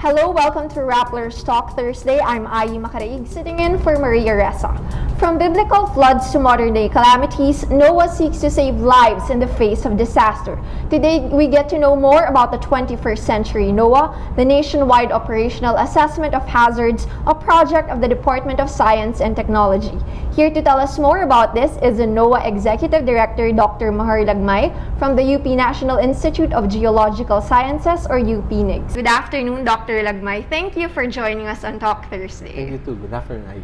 Hello, welcome to Rappler's Talk Thursday. I'm Ayi Makaraig, sitting in for Maria Ressa. From biblical floods to modern-day calamities, NOAA seeks to save lives in the face of disaster. Today, we get to know more about the 21st century NOAA, the nationwide operational assessment of hazards, a project of the Department of Science and Technology. Here to tell us more about this is the NOAA Executive Director, Dr. Maher Lagmay, from the UP National Institute of Geological Sciences, or UPNIGS. Good afternoon, Dr. Lagmay. Thank you for joining us on Talk Thursday. Thank you too. Good afternoon, Ayi.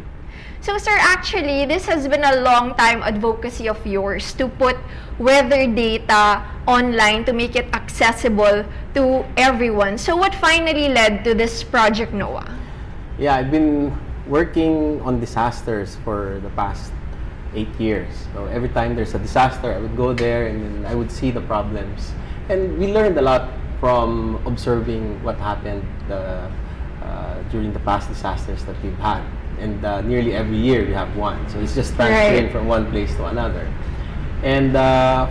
So, sir, actually, this has been a long time advocacy of yours to put weather data online to make it accessible to everyone. So, what finally led to this Project NOAA? Yeah, I've been working on disasters for the past 8 years. So every time there's a disaster, I would go there and then I would see the problems. And we learned a lot from observing what happened during the past disasters that we've had. And nearly every year we have one. So it's just transferring from one place to another. And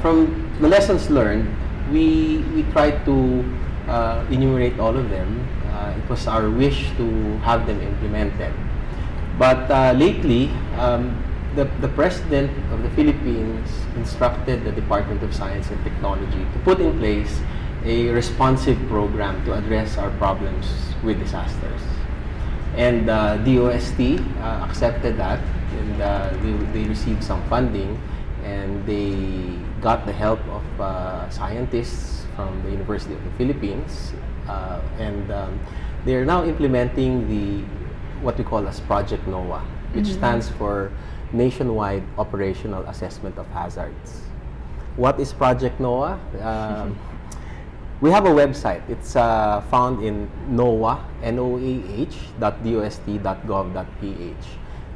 from the lessons learned, we tried to enumerate all of them. It was our wish to have them implemented. But lately, the President of the Philippines instructed the Department of Science and Technology to put in place a responsive program to address our problems with disasters. And DOST accepted that, and they received some funding, and they got the help of scientists from the University of the Philippines, and they are now implementing what we call as Project NOAA, which stands for Nationwide Operational Assessment of Hazards. What is Project NOAA? We have a website. It's found in NOAA, noah.dost.gov.ph.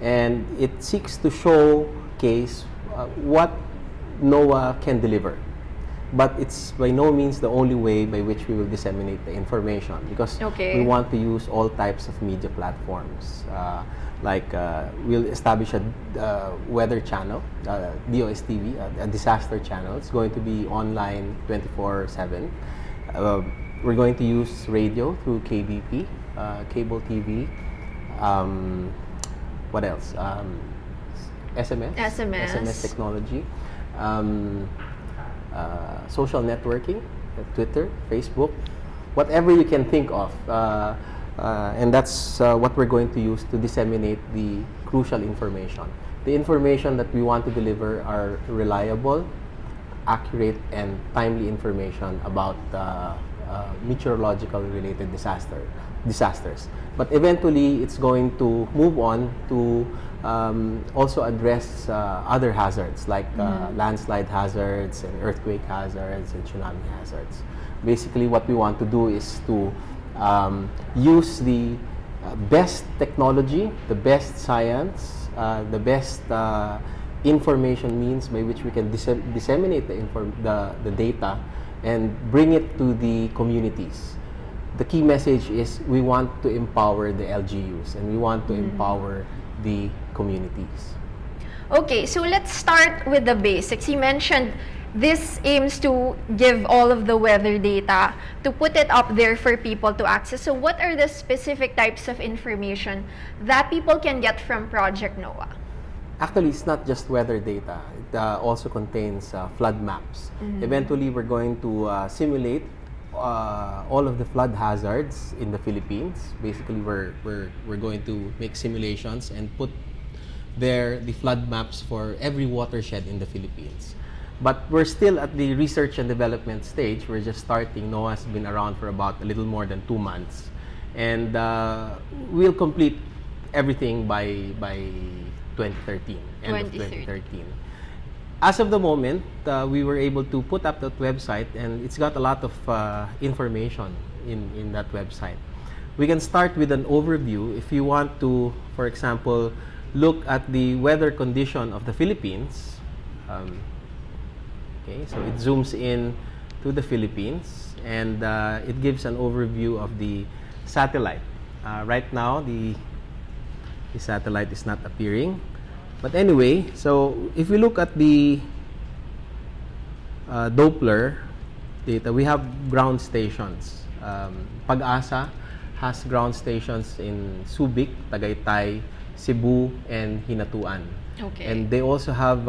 And it seeks to showcase what NOAA can deliver. But it's by no means the only way by which we will disseminate the information, because we want to use all types of media platforms. We'll establish a weather channel, DOSTV, a disaster channel. It's going to be online 24/7. We're going to use radio through KBP, cable TV. What else? SMS technology. Social networking, Twitter, Facebook, whatever you can think of. And that's what we're going to use to disseminate the crucial information. The information that we want to deliver are reliable, accurate, and timely information about meteorological related disasters. But eventually, it's going to move on to also address other hazards like landslide hazards and earthquake hazards and tsunami hazards. Basically, what we want to do is to use the best technology, the best science, the best information means by which we can disseminate the data and bring it to the communities. The key message is we want to empower the LGUs and we want to empower the communities. Okay, so let's start with the basics. You mentioned this aims to give all of the weather data, to put it up there for people to access. So what are the specific types of information that people can get from Project NOAA? Actually, it's not just weather data. It also contains flood maps. Eventually, we're going to simulate all of the flood hazards in the Philippines. Basically, we're going to make simulations and put there the flood maps for every watershed in the Philippines. But we're still at the research and development stage. We're just starting. NOAA has been around for about a little more than 2 months. And we'll complete everything by 2013, end of 2013. As of the moment, we were able to put up that website, and it's got a lot of information in that website. We can start with an overview. If you want to, for example, look at the weather condition of the Philippines. Okay, so it zooms in to the Philippines, and it gives an overview of the satellite. Right now, the satellite is not appearing. But anyway, so if we look at the Doppler data, we have ground stations. Pag-asa has ground stations in Subic, Tagaytay, Cebu, and Hinatuan. Okay. And they also have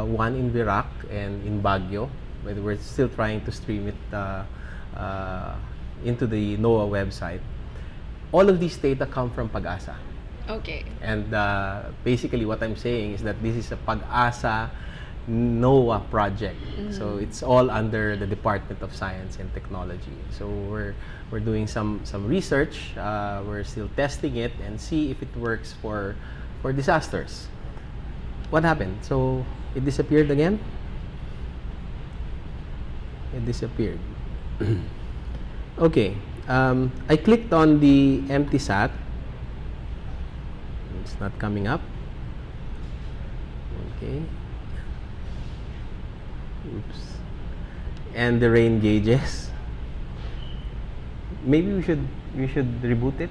one in Virac and in Baguio, but we're still trying to stream it into the NOAA website. All of these data come from Pag-asa. Okay. And basically what I'm saying is that this is a Pag-asa NOAA project. So it's all under the Department of Science and Technology. So we're doing some research. We're still testing it and see if it works for disasters. What happened? So it disappeared again? It disappeared. Okay. I clicked on the empty sat. It's not coming up. Okay. Oops. And the rain gauges. Maybe we should reboot it.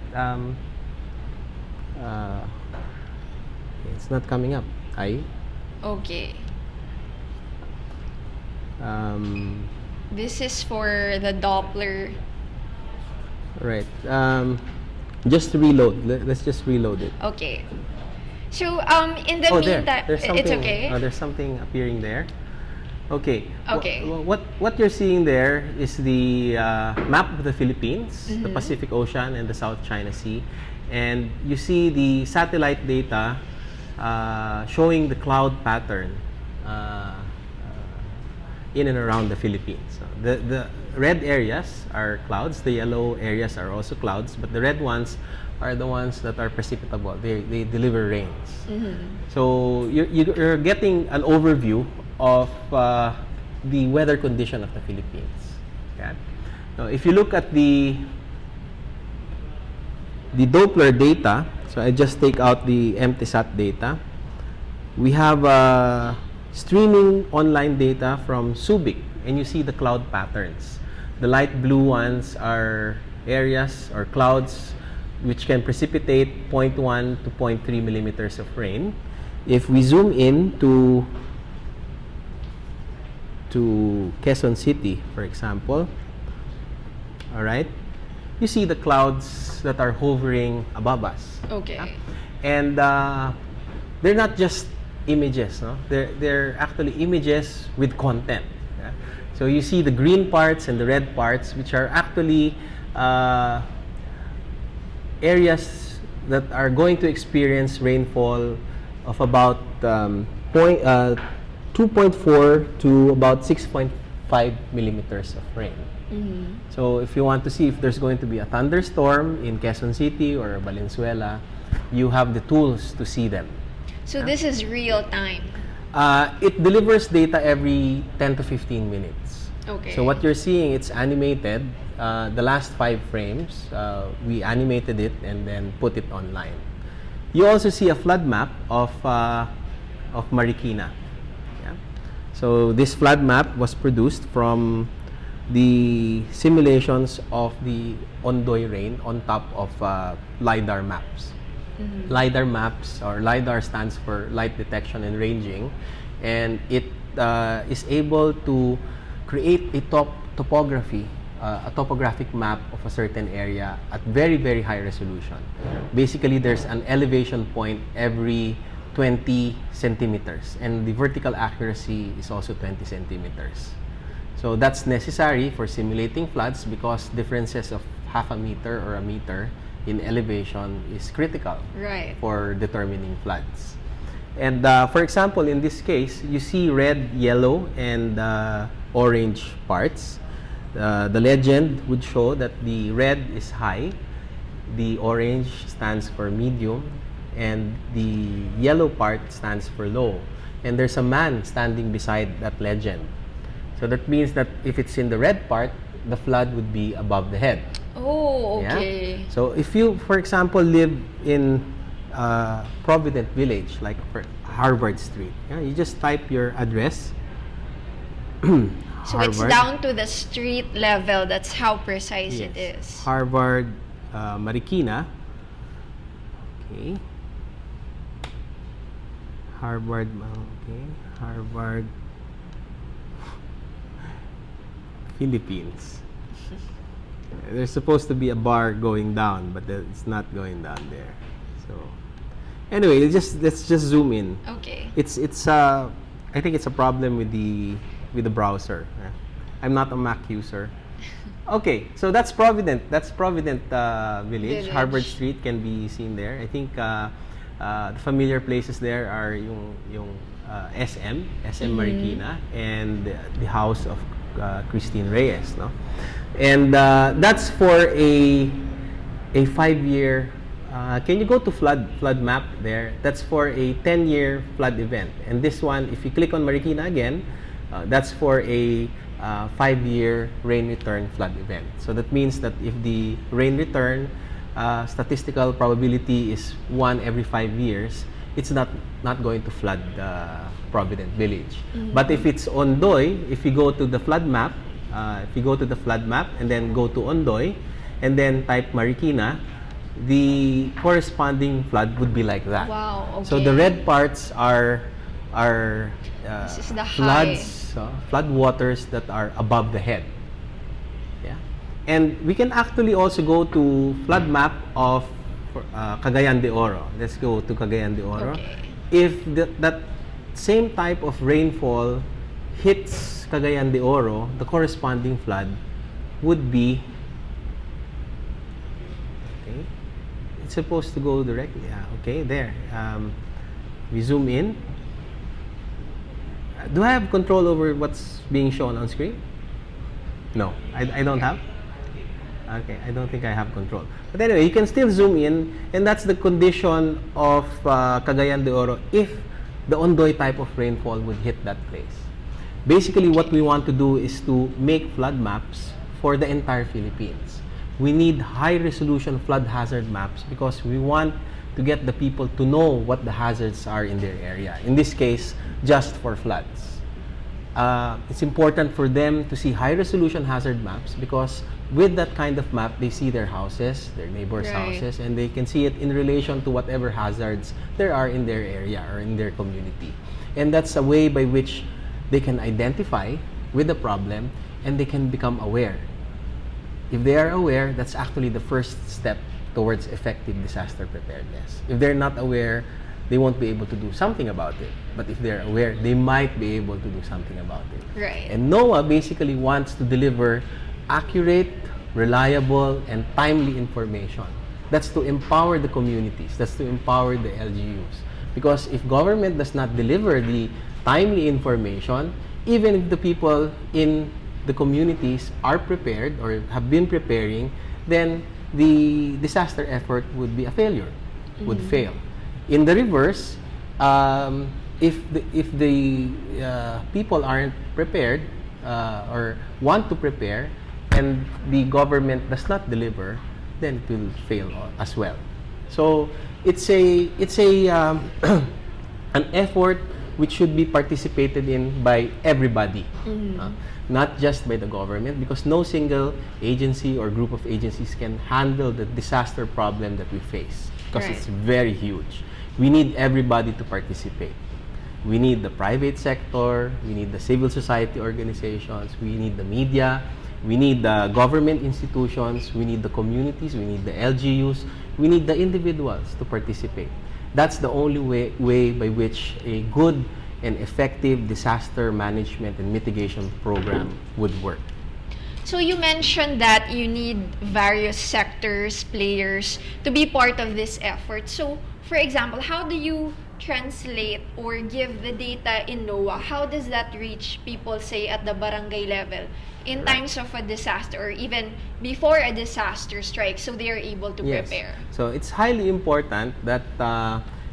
It's not coming up. Okay. This is for the Doppler. Right. Just to reload. Let's just reload it. Okay. So in the There. meantime, There's something. it's okay. There's something appearing there. Okay. Okay. What you're seeing there is the map of the Philippines, the Pacific Ocean, and the South China Sea, and you see the satellite data showing the cloud pattern in and around the Philippines. So the red areas are clouds, the yellow areas are also clouds, but the red ones are the ones that are precipitable. They deliver rains. So you're getting an overview of the weather condition of the Philippines. Okay? Now, if you look at the Doppler data, so I just take out the EMTESAT data. We have streaming online data from Subic, and you see the cloud patterns. The light blue ones are areas or clouds which can precipitate 0.1 to 0.3 millimeters of rain. If we zoom in to Quezon City, for example, all right, you see the clouds that are hovering above us. Okay. And they're not just images, no? They're actually images with content. Yeah? So you see the green parts and the red parts, which are actually areas that are going to experience rainfall of about 2.4 to about 6.5 millimeters of rain. So if you want to see if there's going to be a thunderstorm in Quezon City or Valenzuela, you have the tools to see them. So this is real time. It delivers data every 10 to 15 minutes. Okay. So what you're seeing, it's animated. The last 5 frames, we animated it and then put it online. You also see a flood map of Marikina. Yeah? So this flood map was produced from the simulations of the Ondoy rain on top of LiDAR maps. LiDAR maps, or LiDAR stands for light detection and ranging, and it is able to create a topography, a topographic map of a certain area at very, very high resolution. Basically, there's an elevation point every 20 centimeters, and the vertical accuracy is also 20 centimeters. So that's necessary for simulating floods because differences of half a meter or a meter in elevation is critical for determining floods. And for example, in this case, you see red, yellow, and orange parts. The legend would show that the red is high, the orange stands for medium, and the yellow part stands for low. And there's a man standing beside that legend. So that means that if it's in the red part, the flood would be above the head. Oh, okay. Yeah? So if you, for example, live in Provident Village, like Harvard Street, yeah, you just type your address. So it's down to the street level. That's how precise it is. Harvard, Marikina. Okay. Harvard, okay. Harvard, Philippines. There's supposed to be a bar going down, but it's not going down there. So anyway, let's just zoom in. Okay. It's I think it's a problem with the browser. I'm not a Mac user. Okay, so that's Provident. That's Provident Village. Harvard Street can be seen there. I think the familiar places there are yung SM Marikina, and the house of Christine Reyes, no? And that's for a 5-year. Can you go to flood map there? That's for a 10-year flood event. And this one, if you click on Marikina again, that's for a 5-year rain return flood event. So that means that if the rain return statistical probability is 1 every 5 years, it's not going to flood Provident Village. But if it's Ondoy, if you go to the flood map, and then go to Ondoy, and then type Marikina, the corresponding flood would be like that. Wow, okay. So the red parts are This is the high. flood waters that are above the head. Yeah, and we can actually also go to flood map of Cagayan de Oro. Let's go to Cagayan de Oro. Okay. If that same type of rainfall hits Cagayan de Oro, the corresponding flood would be, okay, it's supposed to go directly. Okay, there. We zoom in. Do I have control over what's being shown on screen? No, I don't have. Okay, I don't think I have control. But anyway, you can still zoom in, and that's the condition of Cagayan de Oro if the Ondoy type of rainfall would hit that place. Basically, what we want to do is to make flood maps for the entire Philippines. We need high-resolution flood hazard maps because we want to get the people to know what the hazards are in their area. In this case, just for floods. It's important for them to see high-resolution hazard maps because with that kind of map, they see their houses, their neighbors' houses, and they can see it in relation to whatever hazards there are in their area or in their community. And that's a way by which they can identify with the problem and they can become aware. If they are aware, that's actually the first step towards effective disaster preparedness. If they're not aware, they won't be able to do something about it. But if they're aware, they might be able to do something about it. Right. And NOAA basically wants to deliver accurate, reliable, and timely information. That's to empower the communities. That's to empower the LGUs. Because if government does not deliver the timely information, even if the people in the communities are prepared or have been preparing, then the disaster effort would be a failure, would fail. In the reverse, if the people aren't prepared or want to prepare, and the government does not deliver, then it will fail as well. So it's a an effort which should be participated in by everybody, not just by the government, because no single agency or group of agencies can handle the disaster problem that we face, because it's very huge. We need everybody to participate. We need the private sector, we need the civil society organizations, we need the media, we need the government institutions, we need the communities, we need the LGUs, we need the individuals to participate. That's the only way by which a good and effective disaster management and mitigation program would work. So you mentioned that you need various sectors, players to be part of this effort. So, for example, how do you translate or give the data in NOAA? How does that reach people, say, at the barangay level in times of a disaster or even before a disaster strikes, so they are able to prepare? So it's highly important that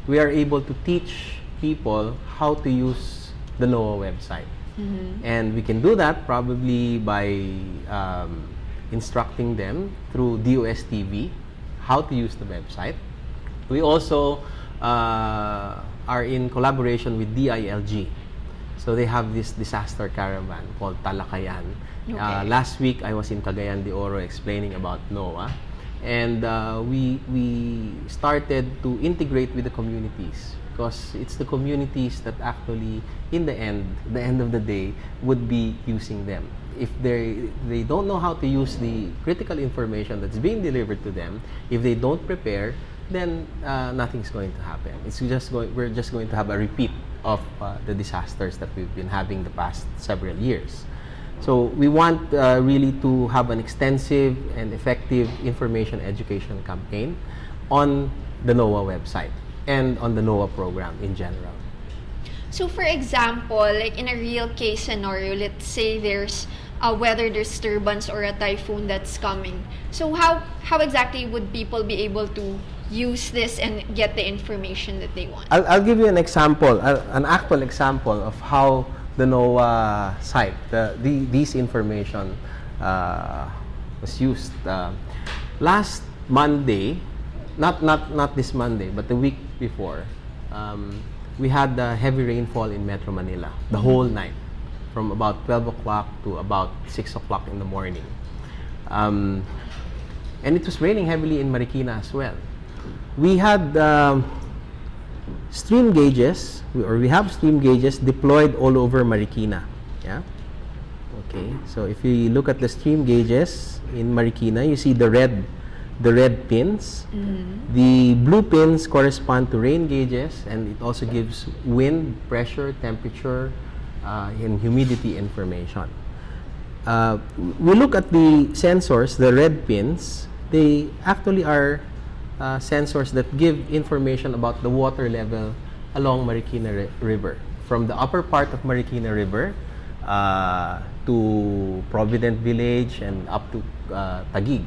we are able to teach people how to use the NOAA website. And we can do that probably by instructing them through DOS TV how to use the website. We also are in collaboration with DILG. So they have this disaster caravan called Talakayan. Last week, I was in Cagayan de Oro explaining about NOAA. And we started to integrate with the communities. because it's the communities that actually, in the end of the day, would be using them. If they don't know how to use the critical information that's being delivered to them, if they don't prepare, then nothing's going to happen. We're just going to have a repeat of the disasters that we've been having the past several years. So we want really to have an extensive and effective information education campaign on the NOAA website and on the NOAA program in general. So for example, like in a real case scenario, let's say there's a weather disturbance or a typhoon that's coming. So how exactly would people be able to use this and get the information that they want? I'll give you an example, an actual example of how the NOAA site, these information was used. Last Monday, not this Monday, but the week before, we had heavy rainfall in Metro Manila the whole night, from about 12 o'clock to about 6 o'clock in the morning. And it was raining heavily in Marikina as well. We had stream gauges, we have stream gauges deployed all over Marikina. Yeah. Okay. So if you look at the stream gauges in Marikina, you see the red pins. The blue pins correspond to rain gauges, and it also gives wind, pressure, temperature, and humidity information. We look at the sensors, the red pins. They actually are sensors that give information about the water level along Marikina River, from the upper part of Marikina River to Provident Village and up to Taguig.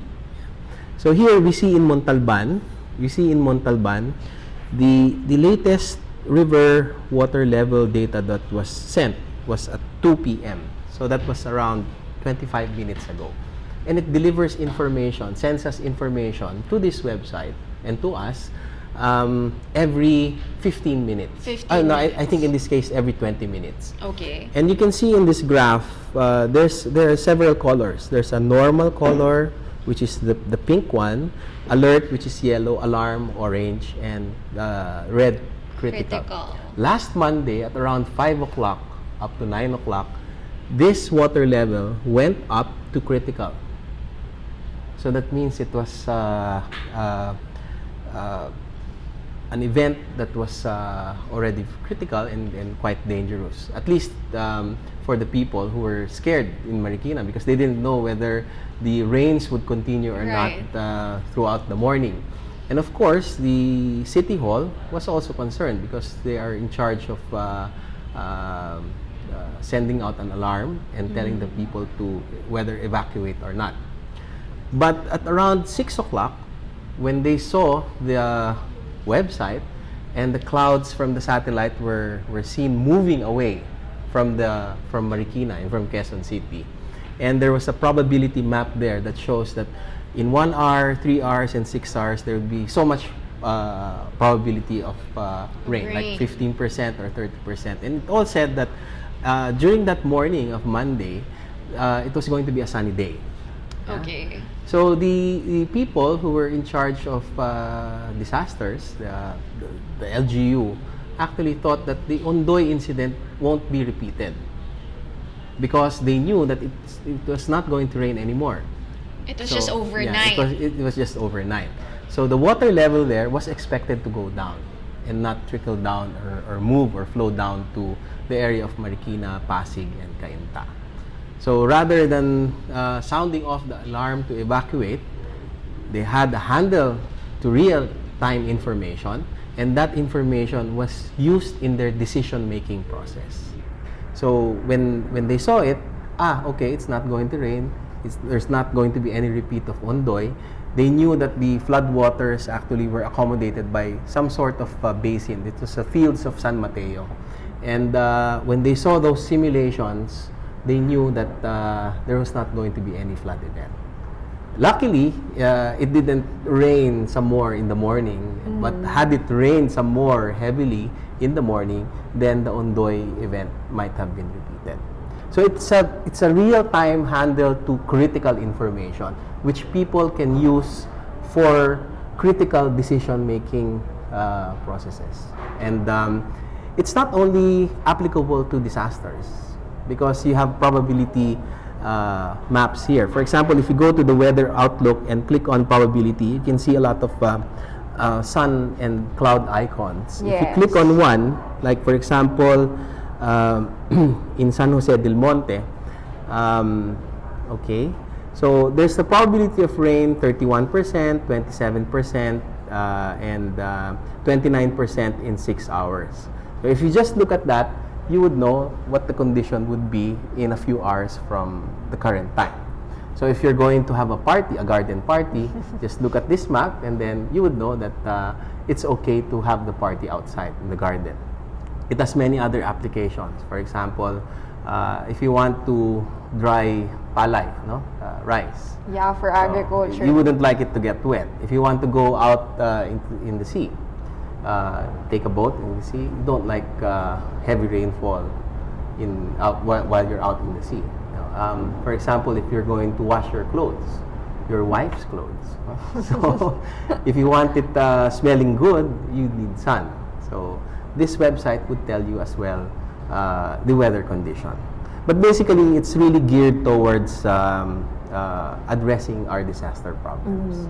So here we see in Montalban, the latest river water level data that was sent was at 2 p.m. So that was around 25 minutes ago. And it delivers information, sends us information to this website and to us every 15 minutes. No, I think in this case every 20 minutes. Okay. And you can see in this graph, there are several colors. There's a normal color, which is the pink one, alert, which is yellow, alarm, orange, and red, critical. Last Monday at around 5 o'clock up to 9 o'clock, this water level went up to critical. So that means it was an event that was already critical and quite dangerous, at least for the people who were scared in Marikina, because they didn't know whether the rains would continue or not throughout the morning. And of course, the City Hall was also concerned because they are in charge of sending out an alarm and telling the people to whether evacuate or not. But at around 6 o'clock, when they saw the website and the clouds from the satellite were seen moving away from Marikina and from Quezon City, and there was a probability map there that shows that in 1 hour, 3 hours, and 6 hours there would be so much probability of rain, like 15% or 30%. And it all said that during that morning of Monday, it was going to be a sunny day. Okay. So the people who were in charge of disasters, the LGU, actually thought that the Ondoy incident won't be repeated because they knew that it was not going to rain anymore. It was just overnight. Yeah, it was just overnight. So the water level there was expected to go down and not trickle down or move or flow down to the area of Marikina, Pasig, and Cainta. So rather than sounding off the alarm to evacuate, they had a handle to real-time information, and that information was used in their decision-making process. So when they saw it, okay, it's not going to rain, there's not going to be any repeat of Ondoy, they knew that the floodwaters actually were accommodated by some sort of basin. It was the fields of San Mateo. And when they saw those simulations, they knew that there was not going to be any flood event. Luckily, it didn't rain some more in the morning, but had it rained some more heavily in the morning, then the Ondoy event might have been repeated. So it's a real-time handle to critical information, which people can use for critical decision-making processes. And it's not only applicable to disasters because you have probability maps here. For example, if you go to the weather outlook and click on probability, you can see a lot of sun and cloud icons. If you Yes. click on one, like for example, in San Jose del Monte, okay, so there's the probability of rain 31%, 27%, and 29% in 6 hours. So if you just look at that, you would know what the condition would be in a few hours from the current time. So if you're going to have a party, a garden party, just look at this map and then you would know that it's okay to have the party outside in the garden. It has many other applications. For example, if you want to dry palay, no? Rice. Yeah, for So, agriculture. you wouldn't like it to get wet. If you want to go out in the sea, take a boat in the sea, you don't like heavy rainfall while you're out in the sea. For example, if you're going to wash your clothes, your wife's clothes. So, if you want it smelling good, you need sun. So, this website would tell you as well the weather condition. But basically, it's really geared towards addressing our disaster problems.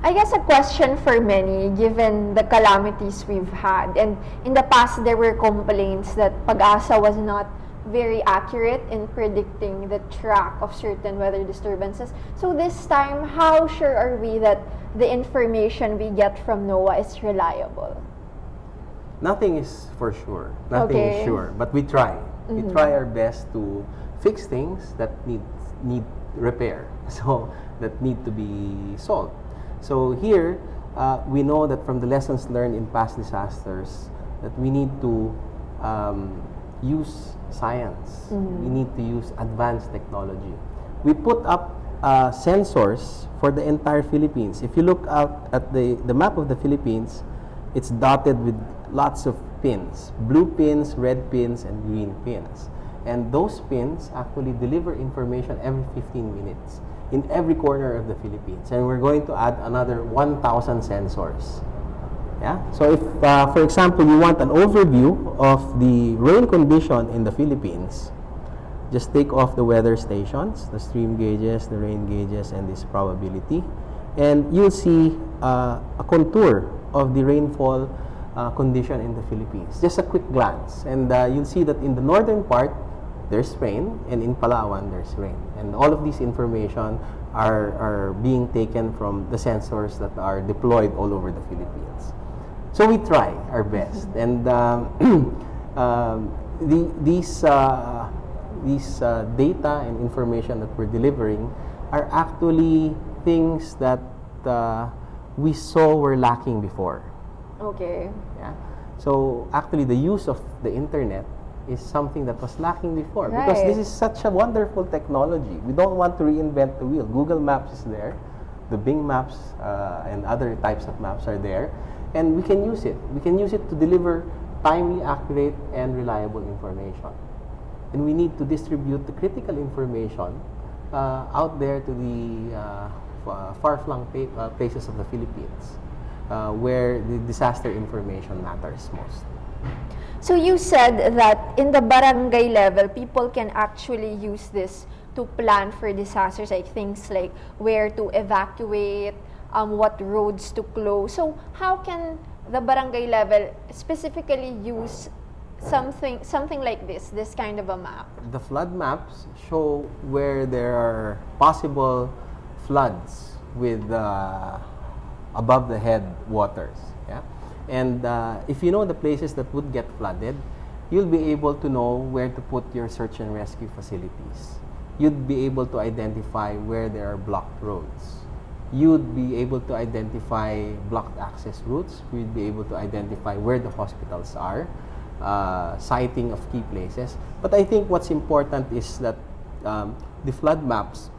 I guess a question for many, given the calamities we've had, and in the past there were complaints that Pag-asa was not very accurate in predicting the track of certain weather disturbances. So this time, how sure are we that the information we get from NOAA is reliable? Nothing is for sure. Nothing Okay. is sure. But we try. We try our best to fix things that need repair. So that need to be solved. So here, we know that from the lessons learned in past disasters that we need to use science. We need to use advanced technology. We put up sensors for the entire Philippines. If you look out at the map of the Philippines, it's dotted with lots of pins, blue pins, red pins, and green pins. And those pins actually deliver information every 15 minutes in every corner of the Philippines. And we're going to add another 1,000 sensors. Yeah? So if, for example, you want an overview of the rain condition in the Philippines, just take off the weather stations, the stream gauges, the rain gauges, and this probability. And you'll see a contour of the rainfall condition in the Philippines. Just a quick glance. And you'll see that in the northern part, there's rain, and in Palawan, there's rain. And all of these information are being taken from the sensors that are deployed all over the Philippines. So we try our best. And these data and information that we're delivering are actually things that we saw were lacking before. Okay. Yeah. So actually, the use of the internet is something that was lacking before because Right. this is such a wonderful technology. We don't want to reinvent the wheel. Google Maps is there, the Bing Maps and other types of maps are there, and we can use it. We can use it to deliver timely, accurate, and reliable information. And we need to distribute the critical information out there to the far-flung places of the Philippines where the disaster information matters most. So you said that in the barangay level, people can actually use this to plan for disasters, like things like where to evacuate, what roads to close. So how can the barangay level specifically use something like this kind of a map? The flood maps show where there are possible floods with above the head waters. Yeah? And if you know the places that would get flooded, you'll be able to know where to put your search and rescue facilities. You'd be able to identify where there are blocked roads. You'd be able to identify blocked access routes. You'd be able to identify where the hospitals are, sighting of key places. But I think what's important is that the flood maps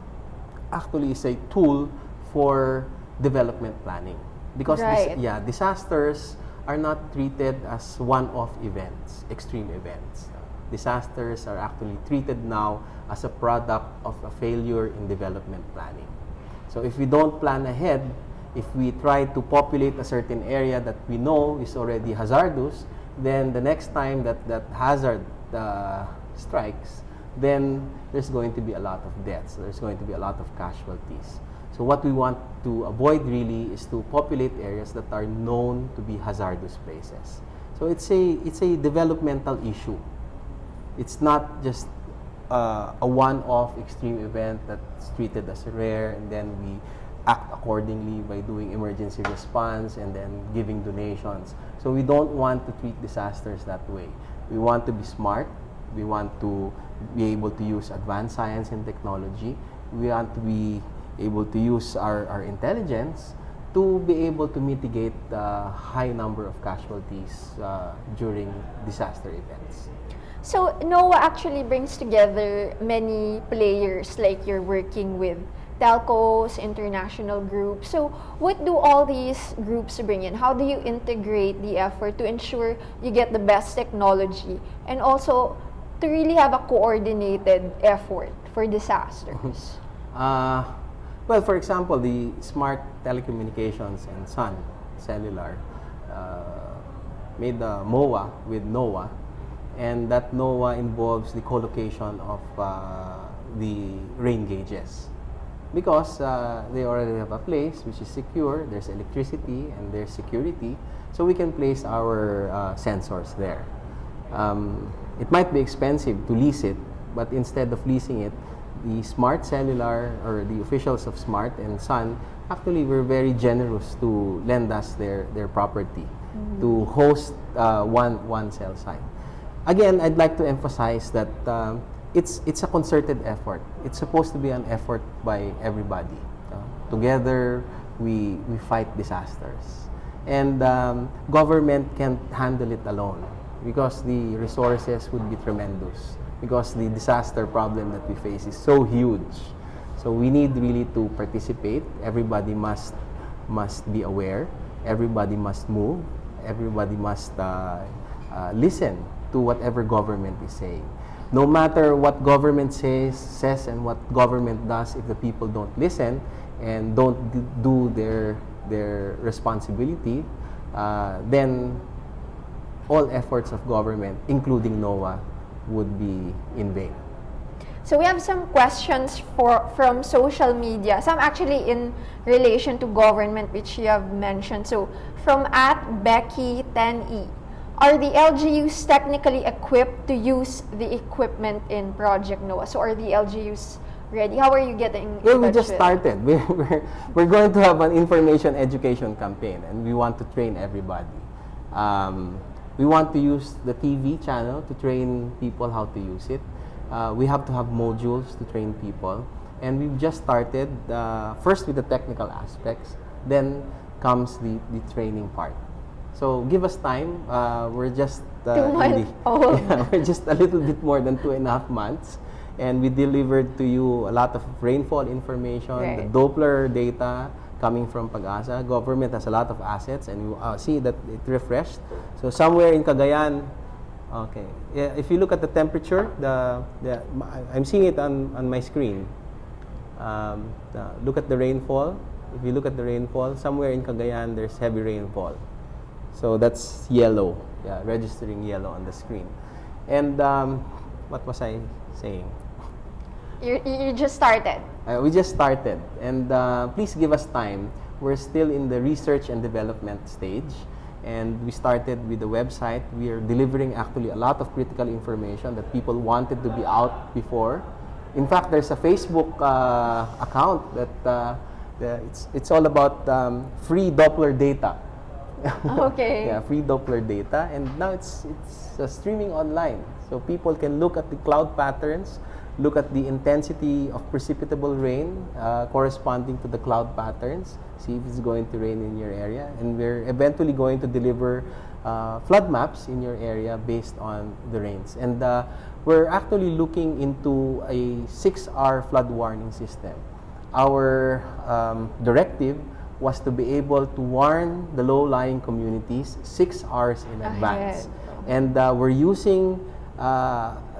actually is a tool for development planning. Because Right. disasters are not treated as one-off events, extreme events. Disasters are actually treated now as a product of a failure in development planning. So if we don't plan ahead If we try to populate a certain area that we know is already hazardous, then the next time that that hazard strikes, then there's going to be a lot of deaths. There's going to be a lot of casualties. So what we want to avoid really is to populate areas that are known to be hazardous places. So it's a developmental issue. It's not just a one-off extreme event that's treated as rare, and then we act accordingly by doing emergency response and then giving donations. So we don't want to treat disasters that way. We want to be smart. We want to be able to use advanced science and technology. We want to be able to use our intelligence to be able to mitigate the high number of casualties during disaster events. So NOAA actually brings together many players, like you're working with telcos, international groups. So what do all these groups bring in? How do you integrate the effort to ensure you get the best technology and also to really have a coordinated effort for disasters? Well, for example, the smart telecommunications and Sun Cellular made the MOA with NOAA, and that NOAA involves the co-location of the rain gauges, because they already have a place which is secure. There's electricity and there's security, so we can place our sensors there. It might be expensive to lease it, but instead of leasing it, the Smart Cellular, or the officials of Smart and Sun, actually were very generous to lend us their property to host one cell site. Again, I'd like to emphasize that it's a concerted effort. It's supposed to be an effort by everybody. Together, we fight disasters. And government can't handle it alone, because the resources would be tremendous, because the disaster problem that we face is so huge. So we need really to participate. Everybody must be aware. Everybody must move. Everybody must listen to whatever government is saying. No matter what government says and what government does, if the people don't listen and don't do their responsibility, then all efforts of government, including NOAA, would be in vain. So we have some questions from social media, some actually in relation to government, which you have mentioned. So from @Becky10E, are the LGUs technically equipped to use the equipment in Project NOAA? So are the LGUs ready? How are you getting Well, in we touch just with started. We're going to have an information education campaign, and we want to train everybody. We want to use the TV channel to train people how to use it. We have to have modules to train people. And we've just started, first with the technical aspects, then comes the training part. So give us time. We're just 2 months old. Yeah, we're just a little bit more than 2.5 months. And we delivered to you a lot of rainfall information, the Right. Doppler data coming from Pag-asa. Government has a lot of assets, and you see that it refreshed. So somewhere in Cagayan, okay. Yeah, if you look at the temperature, I'm seeing it on my screen. Look at the rainfall. If you look at the rainfall, somewhere in Cagayan, there's heavy rainfall. So that's yellow, registering yellow on the screen. And what was I saying? You just started. We just started, and please give us time. We're still in the research and development stage, and we started with the website. We are delivering actually a lot of critical information that people wanted to be out before. In fact, there's a Facebook account that it's all about free Doppler data. Okay. Yeah, free Doppler data, and now it's streaming online, so people can look at the cloud patterns, look at the intensity of precipitable rain corresponding to the cloud patterns, see if it's going to rain in your area, and we're eventually going to deliver flood maps in your area based on the rains. And we're actually looking into a 6-hour flood warning system. Our directive was to be able to warn the low-lying communities 6 hours in advance. And we're using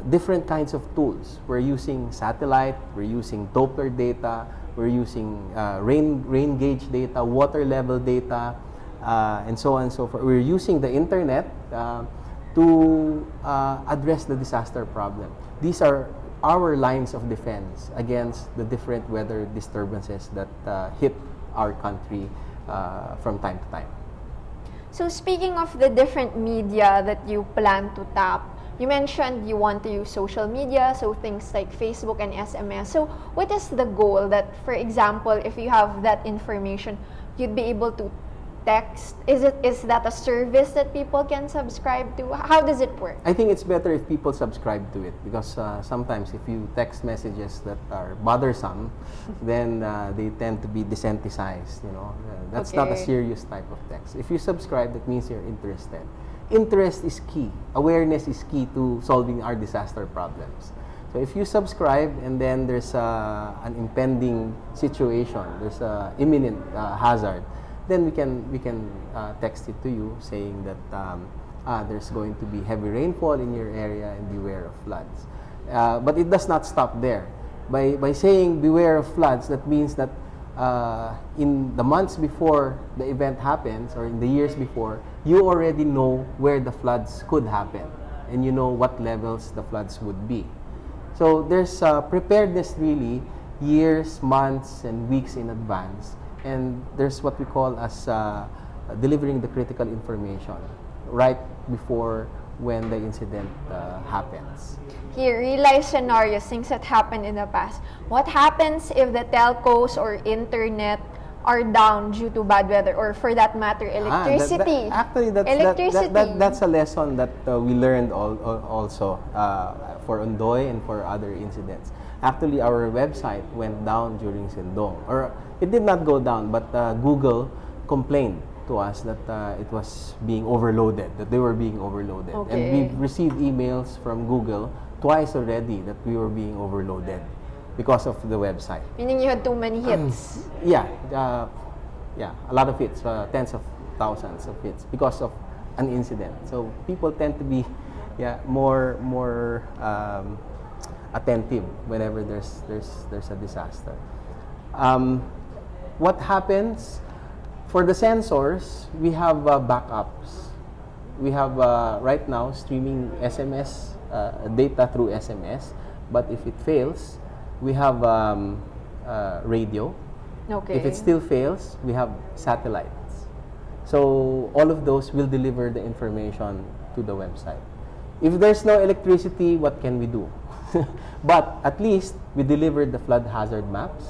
different kinds of tools. We're using satellite, we're using Doppler data, we're using rain gauge data, water level data, and so on and so forth. We're using the internet to address the disaster problem. These are our lines of defense against the different weather disturbances that hit our country from time to time. So speaking of the different media that you plan to tap, you mentioned you want to use social media, so things like Facebook and SMS. So what is the goal that, for example, if you have that information, you'd be able to text? Is that a service that people can subscribe to? How does it work? I think it's better if people subscribe to it, because sometimes if you text messages that are bothersome, then they tend to be desensitized. That's not a Okay. serious type of text. If you subscribe, that means you're interested. Interest is key. Awareness is key to solving our disaster problems. So if you subscribe and then there's an impending situation, there's an imminent hazard, then we can text it to you saying that there's going to be heavy rainfall in your area and beware of floods. But it does not stop there. By saying beware of floods, that means that in the months before the event happens, or in the years before, you already know where the floods could happen and you know what levels the floods would be. So there's preparedness really years, months, and weeks in advance. And there's what we call as delivering the critical information right before when the incident happens. Here, real life scenarios, things that happened in the past. What happens if the telcos or internet are down due to bad weather, or for that matter, electricity? Actually, that's a lesson that we learned also for Ondoy and for other incidents. Actually, our website went down during Sindong, or it did not go down, but Google complained to us that it was being overloaded, that they were being overloaded. Okay. And we've received emails from Google twice already that we were being overloaded because of the website. Meaning you had too many hits. Yeah, a lot of hits, tens of thousands of hits because of an incident. So people tend to be more attentive whenever there's a disaster. What happens for the sensors? We have backups. We have right now streaming SMS data through SMS, but if it fails, we have radio. Okay. If it still fails, we have satellites. So all of those will deliver the information to the website. If there's no electricity, what can we do? But at least we delivered the flood hazard maps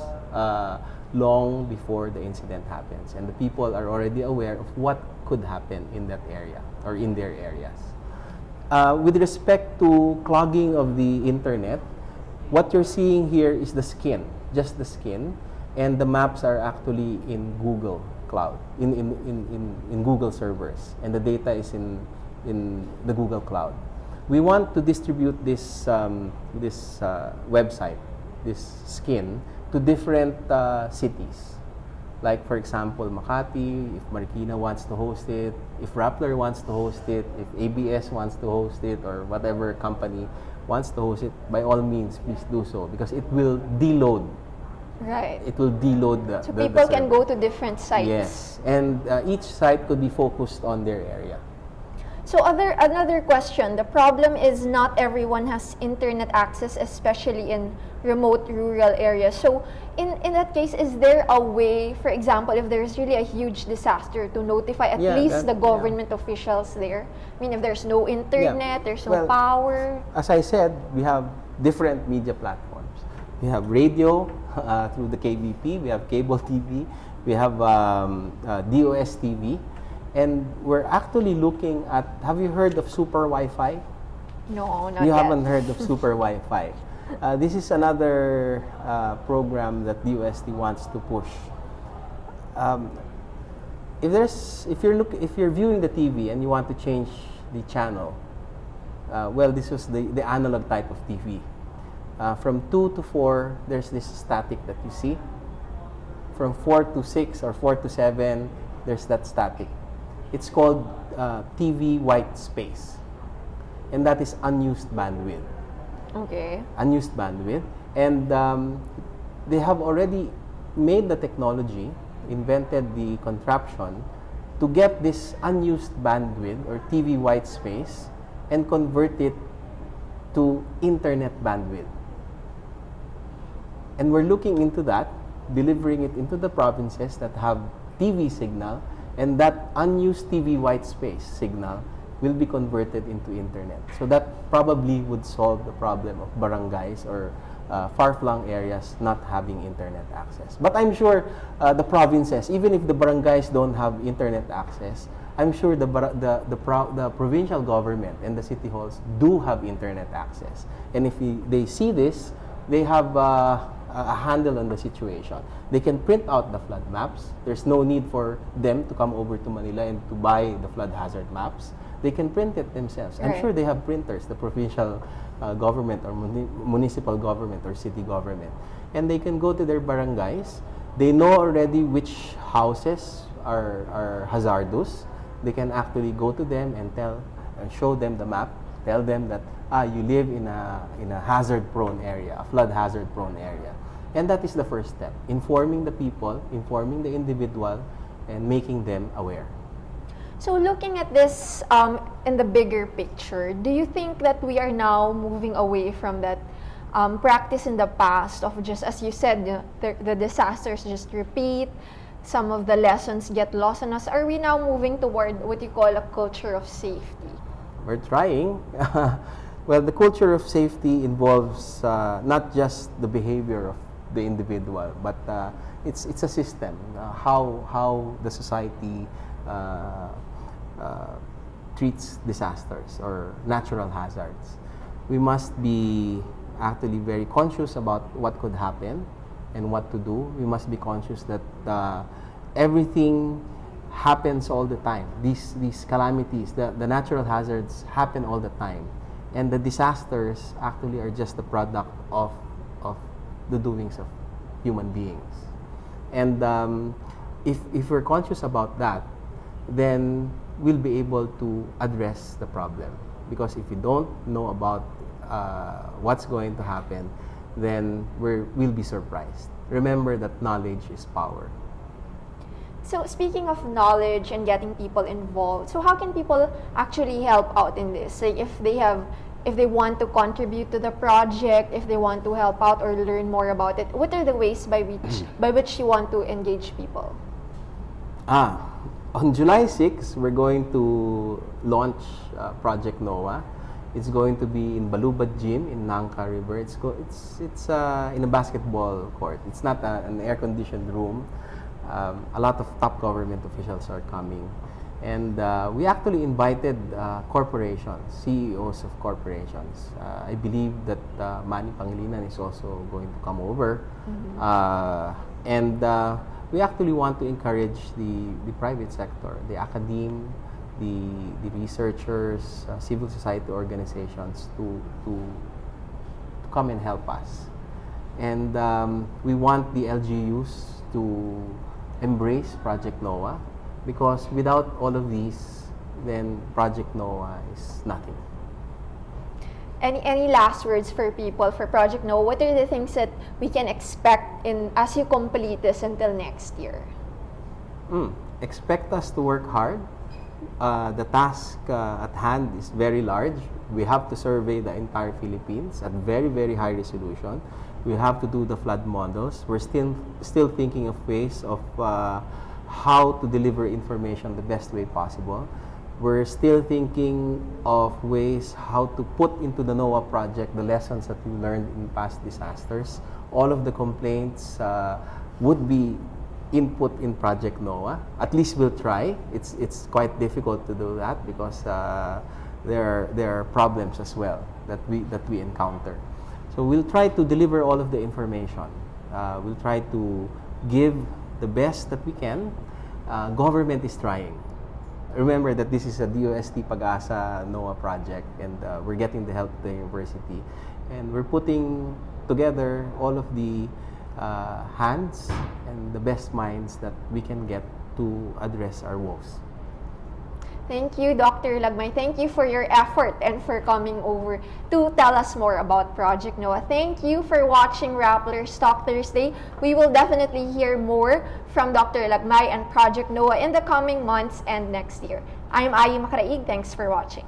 long before the incident happens, and the people are already aware of what could happen in that area or in their areas. With respect to clogging of the internet, what you're seeing here is the skin, just the skin, and the maps are actually in Google Cloud, in Google servers, and the data is in the Google Cloud. We want to distribute this website, this skin, to different cities. Like, for example, Makati, if Marikina wants to host it, if Rappler wants to host it, if ABS wants to host it, or whatever company wants to host it, by all means, please do so, because it will deload. Right. It will deload the So the people can server. go to different sites. Yes, and each site could be focused on their area. So another question, the problem is not everyone has internet access, especially in remote rural areas. So in that case, is there a way, for example, if there's really a huge disaster, to notify at Yeah, least the that- government officials there? I mean, if there's no internet, there's no Well, power. As I said, we have different media platforms. We have radio through the KBP, we have cable TV, we have DOS TV, and we're actually looking at, have you heard of Super Wi-Fi? No, not You yet. haven't heard of Super Wi-Fi. This is another program that DOST wants to push. If you're viewing the TV and you want to change the channel, well, this was the analog type of TV. From 2 to 4, there's this static that you see. From 4 to 6 or 4 to 7, there's that static. It's called TV white space, and that is unused bandwidth. Okay. Unused bandwidth, and they have already made the technology, invented the contraption to get this unused bandwidth or TV white space and convert it to internet bandwidth. And we're looking into that, delivering it into the provinces that have TV signal, and that unused TV white space signal will be converted into internet. So that probably would solve the problem of barangays or far-flung areas not having internet access. But I'm sure the provinces, even if the barangays don't have internet access, I'm sure the provincial government and the city halls do have internet access. And if they see this, they have a handle on the situation. They can print out the flood maps. There's no need for them to come over to Manila and to buy the flood hazard maps. They can print it themselves. I'm Right. sure they have printers, the provincial government or municipal government or city government. And they can go to their barangays. They know already which houses are hazardous. They can actually go to them and show them the map, tell them that you live in a hazard-prone area, a flood hazard-prone area. And that is the first step, informing the people, informing the individual, and making them aware. So looking at this in the bigger picture, do you think that we are now moving away from that practice in the past of just, as you said, the disasters just repeat, some of the lessons get lost on us? Are we now moving toward what you call a culture of safety? We're trying. Well, the culture of safety involves not just the behavior of the individual, but it's a system. How the society treats disasters or natural hazards. We must be actually very conscious about what could happen and what to do. We must be conscious that everything happens all the time. These calamities, the natural hazards happen all the time. And the disasters actually are just the product of the doings of human beings. And if we're conscious about that, then we'll be able to address the problem. Because if we don't know about what's going to happen, then we'll be surprised. Remember that knowledge is power. So speaking of knowledge and getting people involved, so how can people actually help out in this? Like if they want to contribute to the project, if they want to help out or learn more about it, what are the ways by which you want to engage people? On July 6, we're going to launch Project NOAA. It's going to be in Balubad Gym in Nangka River. It's in a basketball court. It's not an air-conditioned room. A lot of top government officials are coming. And we actually invited corporations, CEOs of corporations. I believe that Manny Pangilinan is also going to come over. And we actually want to encourage the private sector, the academe, the researchers, civil society organizations to come and help us. And we want the LGUs to embrace Project NOAA, because without all of these, then Project NOAA is nothing. Any last words for people for Project NOAA? What are the things that we can expect as you complete this until next year? Expect us to work hard. The task at hand is very large. We have to survey the entire Philippines at very, very high resolution. We have to do the flood models. We're still thinking of ways of how to deliver information the best way possible. We're still thinking of ways how to put into the NOAA project the lessons that we learned in past disasters. All of the complaints would be input in Project NOAA. At least we'll try. It's quite difficult to do that because there are problems as well that we encounter. So we'll try to deliver all of the information. We'll try to give the best that we can. Government is trying. Remember that this is a DOST Pag-asa NOAA project, and we're getting the help of the university. And we're putting together all of the hands and the best minds that we can get to address our woes. Thank you, Dr. Lagmay. Thank you for your effort and for coming over to tell us more about Project Noah. Thank you for watching Rappler's Talk Thursday. We will definitely hear more from Dr. Lagmay and Project Noah in the coming months and next year. I'm Ayi Makaraig. Thanks for watching.